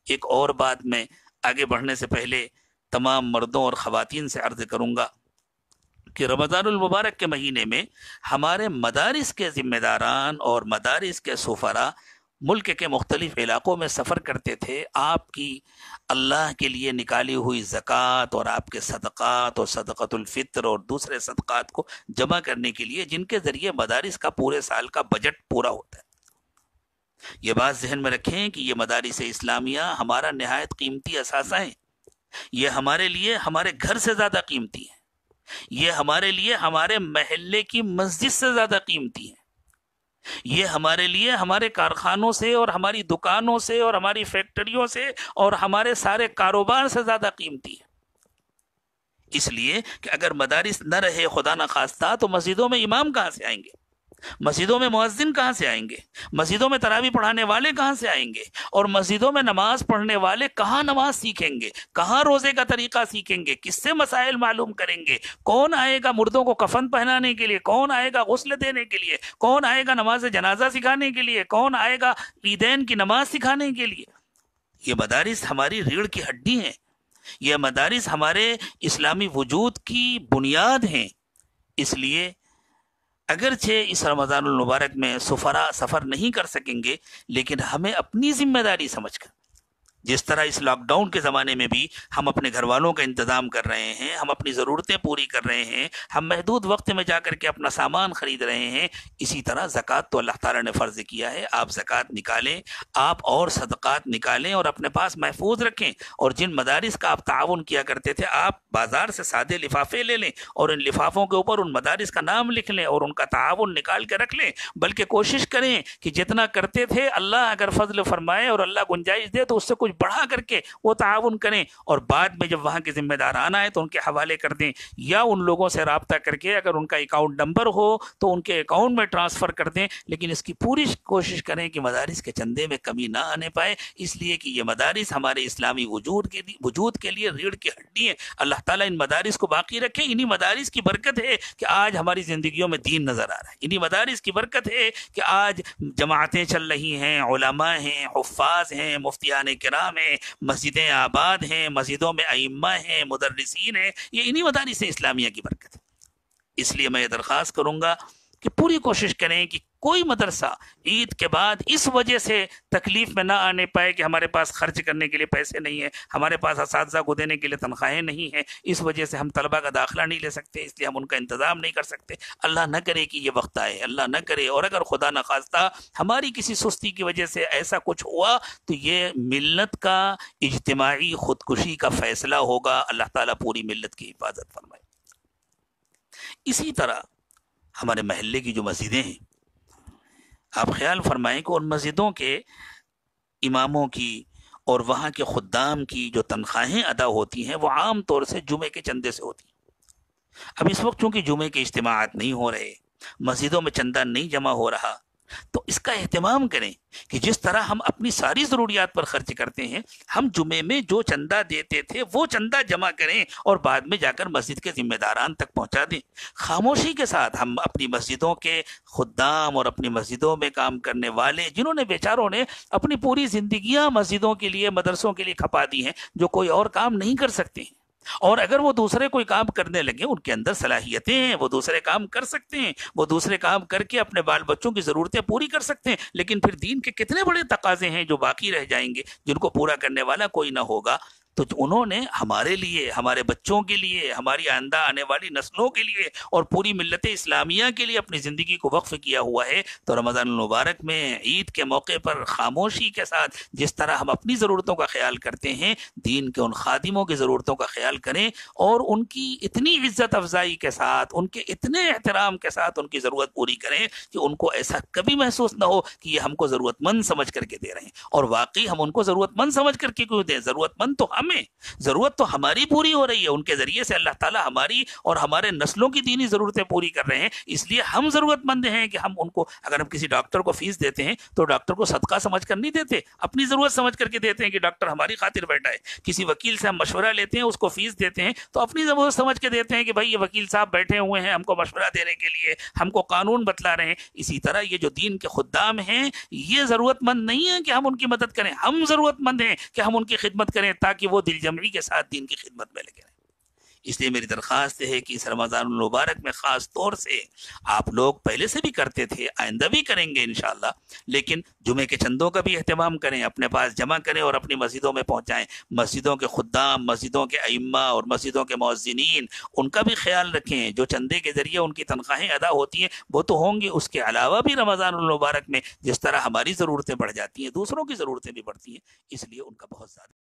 ایک اور بات میں آگے بڑھنے سے پہلے تمام مردوں اور خواتین سے عرض کروں گا کہ رمضان المبارک کے مہینے میں ہمارے مدارس کے ذمہ داران اور مدارس کے سفراء ملک کے مختلف علاقوں میں سفر کرتے تھے، آپ کی اللہ کے لیے نکالی ہوئی زکوٰۃ اور آپ کے صدقات اور صدقۃ الفطر اور دوسرے صدقات کو جمع کرنے کے لیے، جن کے ذریعے مدارس کا پورے سال کا بجٹ پورا ہوتا ہے۔ یہ بات ذہن میں رکھیں کہ یہ مدارس اسلامیہ ہمارا نہایت قیمتی اثاثہ ہیں، یہ ہمارے لیے ہمارے گھر سے زیادہ قیمتی ہے، یہ ہمارے لیے ہمارے محلے کی مسجد سے زیادہ قیمتی ہے، یہ ہمارے لیے ہمارے کارخانوں سے اور ہماری دکانوں سے اور ہماری فیکٹریوں سے اور ہمارے سارے کاروبار سے زیادہ قیمتی ہے۔ اس لیے کہ اگر مدارس نہ رہے خدا نخواستہ تو مسجدوں میں امام کہاں سے آئیں گے، مسجدوں میں مؤذن کہاں سے آئیں گے، مسجدوں میں تراویح پڑھانے والے کہاں سے آئیں گے، اور مسجدوں میں نماز پڑھنے والے کہاں نماز سیکھیں گے، کہاں روزے کا طریقہ سیکھیں گے، کس سے مسائل معلوم کریں گے، کون آئے گا مردوں کو کفن پہنانے کے لیے، کون آئے گا غسل دینے کے لیے، کون آئے گا نماز جنازہ سکھانے کے لیے، کون آئے گا عیدین کی نماز سکھانے کے لیے۔ یہ مدارس ہماری ریڑھ کی ہڈی ہیں، یہ مدارس ہمارے اسلامی وجود کی بنیاد ہیں۔ اس لیے اگرچہ اس رمضان المبارک میں سفراء سفر نہیں کر سکیں گے، لیکن ہمیں اپنی ذمہ داری سمجھ کر، جس طرح اس لاک ڈاؤن کے زمانے میں بھی ہم اپنے گھر والوں کا انتظام کر رہے ہیں، ہم اپنی ضرورتیں پوری کر رہے ہیں، ہم محدود وقت میں جا کر کے اپنا سامان خرید رہے ہیں، اسی طرح زکوٰۃ تو اللہ تعالیٰ نے فرض کیا ہے، آپ زکوٰۃ نکالیں، آپ اور صدقات نکالیں اور اپنے پاس محفوظ رکھیں، اور جن مدارس کا آپ تعاون کیا کرتے تھے، آپ بازار سے سادے لفافے لے لیں اور ان لفافوں کے اوپر ان مدارس کا نام لکھ لیں اور ان کا تعاون نکال کے رکھ لیں، بلکہ کوشش کریں کہ جتنا کرتے تھے اللہ اگر فضل فرمائے اور اللہ گنجائش دے تو اس سے کچھ بڑھا کر کے وہ تعاون کریں، اور بعد میں جب وہاں کے ذمہ داران آئے تو ان کے حوالے کر دیں، یا ان لوگوں سے رابطہ کر کے اگر ان کا اکاؤنٹ نمبر ہو تو ان کے اکاؤنٹ میں ٹرانسفر کر دیں، لیکن اس کی پوری کوشش کریں کہ مدارس کے چندے میں کمی نہ آنے پائے، اس لیے کہ یہ مدارس ہمارے اسلامی وجود کے لیے ریڑھ کی ہڈی ہے۔ اللہ تعالیٰ ان مدارس کو باقی رکھے، انہی مدارس کی برکت ہے کہ آج ہماری زندگیوں میں دین نظر آ رہا ہے، انہی مدارس کی برکت ہے کہ آج جماعتیں چل رہی ہیں، علماء ہیں، حفاظ ہیں، مفتیان کرام ہیں، مسجدیں آباد ہیں، مسجدوں میں ائمہ ہیں، مدرسین ہیں، یہ انہی مدارس اسلامیہ کی برکت ہے۔ اس لیے میں یہ درخواست کروں گا کہ پوری کوشش کریں کہ کوئی مدرسہ عید کے بعد اس وجہ سے تکلیف میں نہ آنے پائے کہ ہمارے پاس خرچ کرنے کے لیے پیسے نہیں ہیں، ہمارے پاس اساتذہ کو دینے کے لیے تنخواہیں نہیں ہیں، اس وجہ سے ہم طلبہ کا داخلہ نہیں لے سکتے، اس لیے ہم ان کا انتظام نہیں کر سکتے۔ اللہ نہ کرے کہ یہ وقت آئے، اللہ نہ کرے، اور اگر خدا نخواستہ ہماری کسی سستی کی وجہ سے ایسا کچھ ہوا تو یہ ملت کا اجتماعی خودکشی کا فیصلہ ہوگا۔ اللہ تعالیٰ پوری ملت کی حفاظت فرمائے۔ اسی طرح ہمارے محلے کی جو مسجدیں ہیں، آپ خیال فرمائیں کہ ان مسجدوں کے اماموں کی اور وہاں کے خدام کی جو تنخواہیں ادا ہوتی ہیں وہ عام طور سے جمعے کے چندے سے ہوتی ہیں۔ اب اس وقت چونکہ جمعے کے اجتماعات نہیں ہو رہے، مسجدوں میں چندہ نہیں جمع ہو رہا، تو اس کا اہتمام کریں کہ جس طرح ہم اپنی ساری ضروریات پر خرچ کرتے ہیں، ہم جمعے میں جو چندہ دیتے تھے وہ چندہ جمع کریں اور بعد میں جا کر مسجد کے ذمہ داران تک پہنچا دیں۔ خاموشی کے ساتھ ہم اپنی مسجدوں کے خدام اور اپنی مسجدوں میں کام کرنے والے، جنہوں نے بیچاروں نے اپنی پوری زندگیاں مسجدوں کے لیے، مدرسوں کے لیے کھپا دی ہیں، جو کوئی اور کام نہیں کر سکتے ہیں، اور اگر وہ دوسرے کوئی کام کرنے لگے، ان کے اندر صلاحیتیں ہیں، وہ دوسرے کام کر سکتے ہیں، وہ دوسرے کام کر کے اپنے بال بچوں کی ضرورتیں پوری کر سکتے ہیں، لیکن پھر دین کے کتنے بڑے تقاضے ہیں جو باقی رہ جائیں گے، جن کو پورا کرنے والا کوئی نہ ہوگا۔ تو انہوں نے ہمارے لیے، ہمارے بچوں کے لیے، ہماری آئندہ آنے والی نسلوں کے لیے اور پوری ملت اسلامیہ کے لیے اپنی زندگی کو وقف کیا ہوا ہے۔ تو رمضان المبارک میں عید کے موقع پر خاموشی کے ساتھ جس طرح ہم اپنی ضرورتوں کا خیال کرتے ہیں، دین کے ان خادموں کی ضرورتوں کا خیال کریں، اور ان کی اتنی عزت افزائی کے ساتھ، ان کے اتنے احترام کے ساتھ ان کی ضرورت پوری کریں کہ ان کو ایسا کبھی محسوس نہ ہو کہ یہ ہم کو ضرورت مند سمجھ کر کے دے رہے ہیں، اور واقعی ہم ان کو ضرورت مند سمجھ کر کے کیوں دیں؟ ضرورت مند تو ہم ہمیں، ضرورت تو ہماری پوری ہو رہی ہے، ان کے ذریعے سے اللہ تعالیٰ ہماری اور ہمارے نسلوں کی دینی ضرورتیں پوری کر رہے ہیں، اس لیے ہم ضرورت مند ہیں کہ ہم ان کو، اگر ہم کسی ڈاکٹر کو فیس دیتے ہیں تو ڈاکٹر کو صدقہ سمجھ کر نہیں دیتے، اپنی ضرورت سمجھ کر کے دیتے ہیں کہ ڈاکٹر ہماری خاطر بیٹھا ہے۔ کسی وکیل سے ہم مشورہ لیتے ہیں، اس کو فیس دیتے ہیں تو اپنی ضرورت سمجھ کے دیتے ہیں کہ بھائی یہ وکیل صاحب بیٹھے ہوئے ہیں ہم کو مشورہ دینے کے لیے، ہم کو قانون بتلا رہے ہیں۔ اسی طرح یہ جو دین کے خدام ہیں یہ ضرورت مند نہیں ہے کہ ہم ان کی مدد کریں، ہم ضرورت مند ہیں کہ ہم ان کی خدمت کریں تاکہ وہ دل جمعی کے ساتھ دین کی خدمت میں لگے رہیں۔ اس لیے میری درخواست ہے کہ اس رمضان المبارک میں خاص طور سے آپ لوگ پہلے سے بھی کرتے تھے، آئندہ بھی کریں گے انشاءاللہ، لیکن جمعے کے چندوں کا بھی اہتمام کریں، اپنے پاس جمع کریں اور اپنی مسجدوں میں پہنچائیں۔ مسجدوں کے خدام، مسجدوں کے ائمہ اور مسجدوں کے مؤذنین، ان کا بھی خیال رکھیں، جو چندے کے ذریعے ان کی تنخواہیں ادا ہوتی ہیں وہ تو ہوں گی، اس کے علاوہ بھی رمضان المبارک میں جس طرح ہماری ضرورتیں بڑھ جاتی ہیں دوسروں کی ضرورتیں بھی بڑھتی ہیں، اس لیے ان کا بہت زیادہ